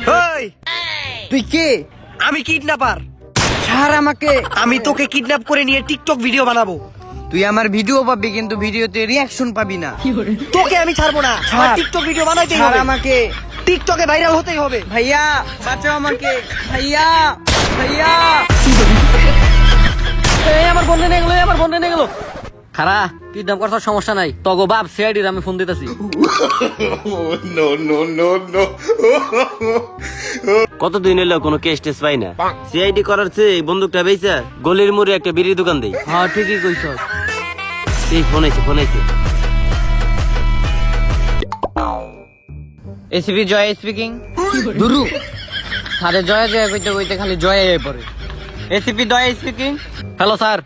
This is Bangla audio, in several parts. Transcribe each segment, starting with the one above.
এই তুই কে? আমি কিডন্যাপার। ছাড় আমাকে। আমি তোকে কিডন্যাপ করে নিয়ে টিকটক ভিডিও বানাবো। তুই আমার ভিডিও পাবি কিন্তু ভিডিওতে রিয়াকশন পাবি না। তোকে আমি ছাড়বো না, আমার টিকটক ভিডিও বানাইতেই ছাড় হবে। আমাকে। টিকটকে ভাইরাল হতেই হবে। ভাইয়া বাঁচাও আমাকে, ভাইয়া ভাইয়া। আমার বন্ধে নিয়ে গেলো, আমার বন্ধে নিয়ে গেলো। খারা কিডন্যাপ করার সমস্যা নাই, তগো বাপ সিআইডির আমি ফোন দিতেছি। কতদিন এলো কোনো কেস টেস পাই না। সিআইডি করার চেয়ে এই বন্দুকটা বেচা গলির মোড়ে একটা বিড়ির দোকান দেই। হ্যাঁ ঠিকই কইছ। এই ফোন আইছে। এসিপি জয় স্পিকিং। দুরু সারে জয় জয় কইতে কইতে খালি জয় হয়ে পড়ে। এসিপি জয় স্পিকিং। হ্যালো স্যার,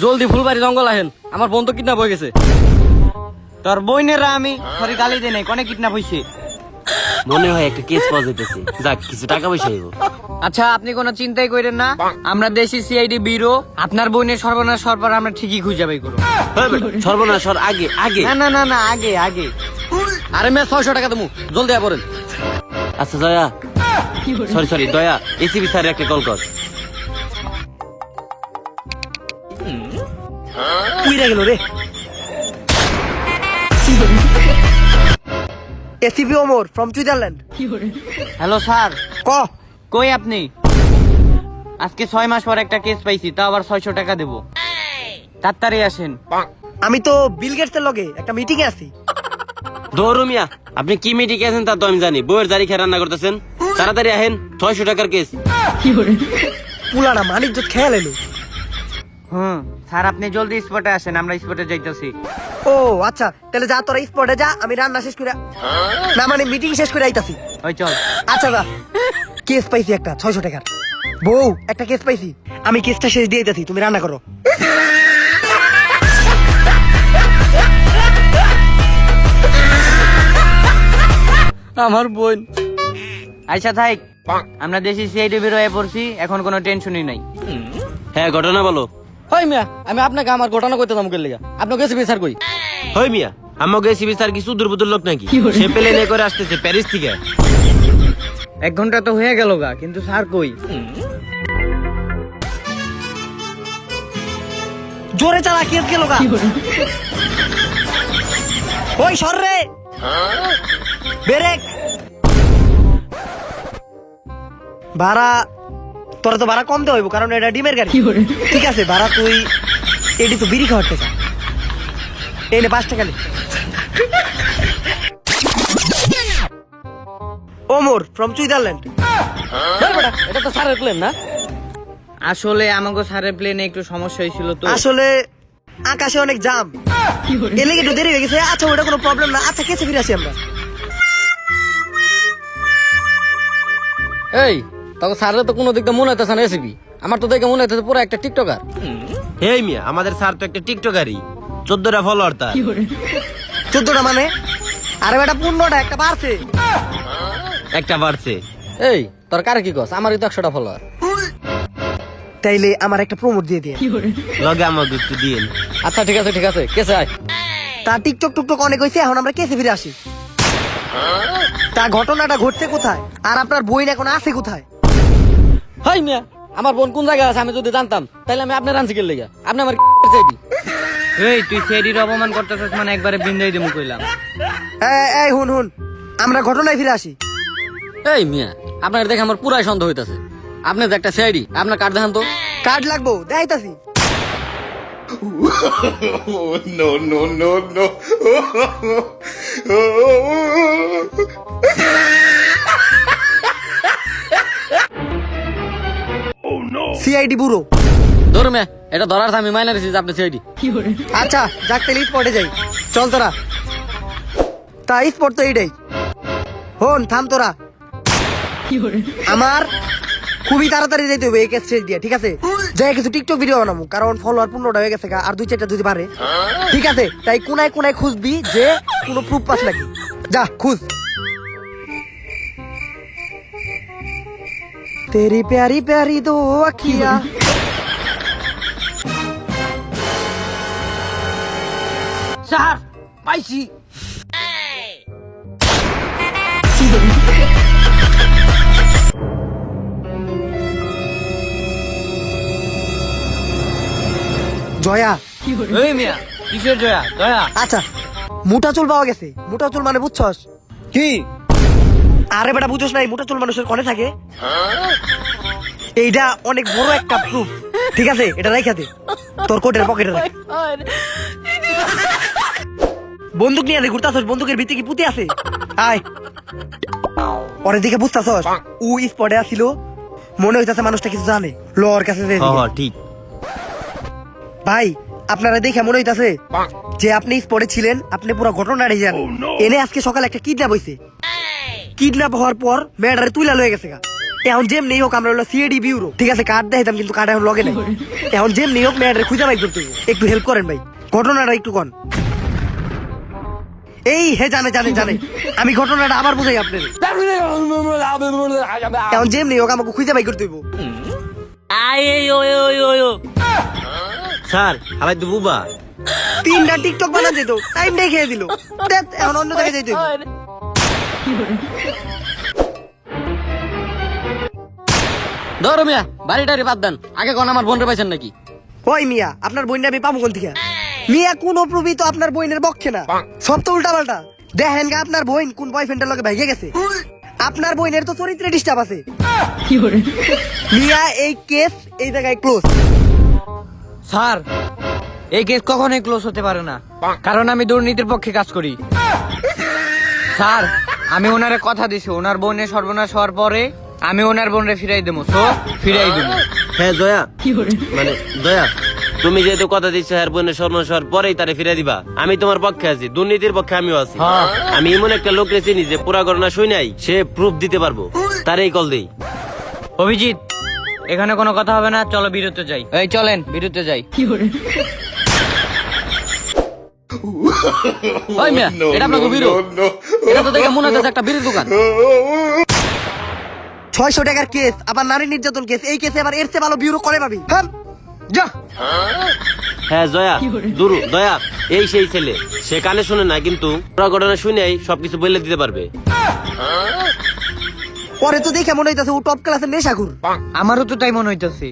জলদি ফুলবাড়ি জঙ্গল আহেন, আমার বন্ধু কিডন্যাপ হয়ে গেছে। তোর বইনেরা আমি সরি গালি দেই নাই, কোনে কিডন্যাপ হইছে? মনে হয় একটা কেস পাওয়া যাইতেছে, যাক কিছু টাকা পয়সা হইব। আচ্ছা আপনি কোনো চিন্তাই করেন না, আমরা দেশি সিআইডি ব্যুরো আপনার বইনের সর্বনাশ সরবার আমরা ঠিকই খুঁজে বাই করব। সর্বনাশ হওয়ার আগে আগে। না আগে আগে। আরে মেয়ে 600 টাকা দেবো, জলদি আয় পড়েন। আচ্ছা দয়া, সরি দয়া, এসিবি স্যার একটা কল কর। উইরা গেল রে। ACP Omar from Switzerland. Hello sir. ক কই আপনি? আজকে 6 মাস পর একটা কেস পাইছি, তাও আবার 600 টাকা দেবো, তাড়াতাড়ি আসেন। আমি তো বিল গেটস এর লগে একটা মিটিং এ আছি। দৌড় মিয়া, আপনি কি মিটিং আছেন তা তো আমি জানি। বউয়ের জারি খেয়ে রান্না করতেছেন, তাড়াতাড়ি আহেন। 600 টাকার কেস। পুলানা মানিক খেয়াল এলো। স্যার আপনি জলদি স্পটে আসেন, আমরা স্পটে যাইতেছি। ও আচ্ছা, তাহলে যা তোরা স্পটে যা, আমি রান্না শেষ করে না মানে মিটিং শেষ করে আইতাছি। ওই চল। আচ্ছা দা, কেস পাইছি একটা 600 টাকার। বউ একটা কেস পাইছি, আমি কেসটা শেষ দিয়ে আইতাছি, তুমি রান্না করো। আমার বোন। আচ্ছা থাক, আমরা দেশি সিআইডি ব্যুরো এ পড়ছি, এখন কোনো টেনশনই নাই। হ্যাঁ ঘটনা বলো। হয় মিয়া, আমি আপনাকে আমার ঘটনা কইতে দাম গেলে আপনাকে এসিপি স্যার কই। হয় মিয়া, আমাকে এসিবি স্যার কি সুদূর বুদুর লোক নাকি? সে প্লেনে করে আসতেছে প্যারিস থেকে। 1 ঘন্টা তো হয়ে গেল গা, কিন্তু স্যার কই? জোরে চালা, কেস গেল গা। ওই সর রে, ব্রেক। ভাড়া তোরা তো ভাড়া কম দেওয়া হইব, কারণ এটা ডিমের গাড়ি। ঠিক আছে, ভাড়া তুই এটি তো বিড়ি খাওয়ার টাকা, এই নে 5 টাকা নে। Omar from Switzerland. এটা তো স্যারের প্লেন না? আসলে আমাকে স্যারের প্লেনে একটু সমস্যা হয়েছিল তো। আসলে আকাশে অনেক জাম, এর লেগে একটু দেরি হয়ে গেছে। আচ্ছা ওটা কোনো প্রবলেম না। আচ্ছা কেসে ফিরে আসি আমরা। এই তখন স্যারের তো কোনো দিক দিয়ে মনে হইতেছে না এসিপি, আমার তো দেখে মনে হইতেছে পুরো একটা টিকটকার। হেই মিয়া, আমাদের স্যার তো একটা টিকটকারই, 14টা ফলোয়ার তার। 14টা মানে? আরে বেটা 15টা, একটা বাড়ছে। একটা বাড়ছে। এই তোর কারে কি কস? আমারই তো 100টা ফলোয়ার। তাইলে আমার একটা প্রমোট দিয়ে দিয়ে। লগে আমাকে একটু দিন। আচ্ছা ঠিক আছে কেসে আয়। তা টিকটক টুকটক অনেক হয়েছে, এখন আমরা কেসে ফিরে আসি। তা ঘটনাটা ঘটছে কোথায়, আর আপনার বই এখন আছে কোথায়? হয় মিয়া, আমার বোন কোন জায়গায় আছে আমি যদি জানতাম তাহলে আমি আপনার আনছি গেলে আপনি আমার চাইবি। এই তুই সিআইডির অপমান করতেছিস মানে একবারে বিন্দাই দিমু কইলাম। এই হুন আমরা ঘটনায় ফিরে আসি। এই মিয়া, আপনার দেখে আমার পুরাই সন্দেহ হইতাছে। আপনি যে একটা সিআইডি, আপনার কার্ড দেখান তো। কার্ড লাগবো, দেখাইতাছি। CID bureau. ধরো মিয়া, এটা ধরার আমি মাইনা দিছি যে আপনি সিআইডি। আচ্ছা যাক, তাহলে স্পটে যাই, চল তোরা। তা স্পট তো এইটাই। হন থাম তোরা, আমার খুবই তাড়াতাড়ি যেতে হবে এই কেস শেষ দিয়ে। ঠিক আছে, যাই কিছু টিকটক ভিডিও বানাবো, কারণ ফলোয়ার 15টা হয়ে গেছে, আর 2-4টা যদি পারে। ঠিক আছে, তাই কোনায় কোনায় খুঁজবি যে কোনো প্রুফ পাস নাকি। যা খুঁজ। তেরি প্যারি প্যারি দো আখিয়া। স্যার পাইছি। জয়া। ওই মিয়া কিসের জয়া দয়া আচ্ছা মোটা চুল পাওয়া গেছে। মোটা চুল মানে বুঝছস? কি আরে বেটা বুঝছস নাই, মোটা চুল মানুষের কনে থাকে। এইটা অনেক বড় একটা প্রুফ, ঠিক আছে? এটা রাইখা দে তোর কোটের পকেটে রাখ। বন্দুক নিয়ে ঘুরতাছস, বন্দুকের ভিতরে কি পুঁতি আছে? আয় পরে দিকে বুঝতাছস ও স্পটে আসিল, মনে হইতাছে মানুষটা কিছু জানে। লর কাছে যাই দিকে। ঠিক। ভাই আপনারা দেখে মনে হইতাছে যে আপনি স্পটে ছিলেন, আপনি পুরো ঘটনাটাই জানেন। এনে আজকে সকালে একটা কিডন্যাপ হইছে। কিডন্যাপ হওয়ার পর মেয়েটারে তুইলা লয়ে গেছে গা। এখন যেমনি হোক আমরা হলো সিআইডি বিউরো, ঠিক আছে? কার্ড দেখাইতাম কিন্তু কার্ড এখন লগে নাই। এখন যেমনি হোক মেয়েটারে খুঁজে বাই করতে হবে। একটু হেল্প করেন ভাই, ঘটনাটা একটু কন। এই হে জানে জানে জানে, আমি ঘটনাটা আবার বুঝাই আপনার। এখন যেমনি হোক আমাকে খুঁজে বাই করতে হইব। স্যার হালাই তো বুবা। 3টা টিকটক বানা যেত, টাইম খেয়ে দিল। দেখ, এখন অন্য জায়গায় যাইতে হইব। ধরো মিয়া বাড়িটারি বাদ দেন, আগে কোন আমার বোনরে পাইছেন নাকি? ওই মিয়া আপনার বোনটা আমি পাবো কোন থেকে? মিয়া কোন প্রবি তো আপনার বোনের পক্ষে না, সব তো উল্টা পাল্টা। দেখেন গা আপনার বোন কোন বয়ফ্রেন্ডের লগে ভাইগে গেছে। আপনার বোনের তো চরিত্রে ডিস্টার্ব আছে। মিয়া এই কেস এই জায়গায় ক্লোজ। স্যার এই কেস কখনোই ক্লোজ হতে পারে না, কারণ আমি দুর্নীতির পক্ষে কাজ করি। স্যার আমি ওনারে কথা দিছি, ওনার বোনের সর্বনাশ হওয়ার পরে আমি ওনার বোনরে ফিরাই দেবো। সো ফিরাই দেবো। হ্যাঁ জয়া, মানে দয়া, তুমি যেহেতু কথা দিচ্ছ আর বোনের সর্বনাশ হওয়ার পরেই তারে ফিরে দিবা, আমি তোমার পক্ষে আছি, দুর্নীতির পক্ষে আমিও আছি। আমি এমন একটা লোক চিনি যে পুরা ঘটনা শুই নাই, সে প্রুফ দিতে পারবো, তারই কল দেই। অভিজিৎ এখানে কোনো কথা হবে না, চলো বিরতে যাই। এই চলেন বিরতে যাই। ওই মিয়া এটা আপনাকে বিরো, এটা তো দেখে মনে হচ্ছে একটা বিড়ির দোকান। 600 টাকার কেস, আবার নারী নির্যাতন কেস। এই কেসে আবার এর চেয়ে ভালো বিউরো করে পাবি। হ্যাঁ যা। হ্যাঁ জয়া, দুরু দয়া এই সেই ছেলে, সে কানে শুনে না কিন্তু পুরা ঘটনা শুনেই সবকিছু বলে দিতে পারবে। পরে তো দেখে মনে হইতাছে ও টপ ক্লাসের নেশাখুর। আমারও তো তাই মনে হইতেছে।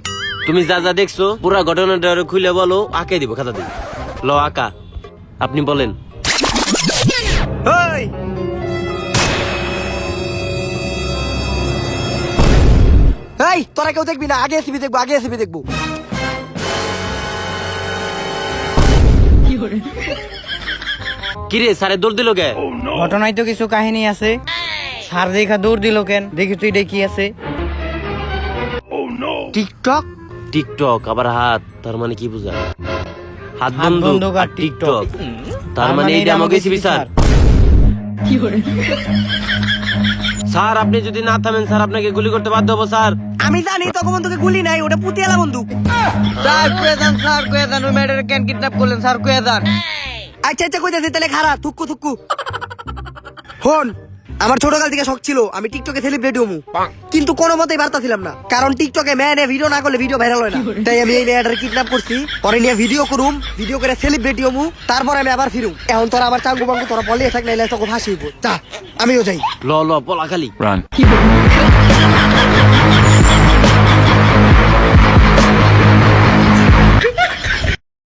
তুমি যা যা দেখছো পুরা ঘটনাটা খুলে বলো, আঁকে দিব খাতা দিব। ল আঁকা, আপনি বলেন। এই এই তোরা কেউ দেখবি না, আগে এসিবি দেখবো, আগে এসিবি দেখবো। কিরে স্যারে দৌড় দিল কে? ঘটনায় তো কিছু কাহিনী আছে। স্যার দেখা দৌড় দিল কেন? দেখি তুই দেখি আছে টিকটক। টিকটক আবার হাত, তার মানে কি বুঝা? হাত হাত বন্ধু বন্দুক আর আর টিকটক, তার মানে এইটা আমাকে স্যার। স্যার আপনি যদি না থামেন স্যার আপনাকে গুলি করতে বাধ্য হবো স্যার। আমি জানি তখন বন্ধুকে গুলি নাই, ওটা পুতিয়ালা বন্দুক। স্যার কয়ে দেন, স্যার কয়ে দেন, ওই ম্যাডারে কেন কিডন্যাপ করলেন? স্যার কয়ে দেন। আচ্ছা আচ্ছা কইতাছি তাহলে খারা থুক্কু থুক্কু। হন, আমার ছোটকাল থেকে শখ ছিল আমি টিকটকে সেলিব্রিটি হমু, কিন্তু কোনো মতেই পারতাছিলাম না, কারণ টিকটকে মেয়ে ভিডিও না করলে ভিডিও ভাইরাল হয় না। তাই আমি এই মেয়েটারে কিডন্যাপ করছি, পরে নিয়ে ভিডিও করুম, ভিডিও করে সেলিব্রিটি হমু, তারপর আমি আবার ফিরুম। এখন তোরা আমার চাঙ্গু বাঙ্গু তোরা বলিয়ে থাক, নাইলে তোকে ফাঁসিব। যা আমিও যাই। ল ল পলা খালি।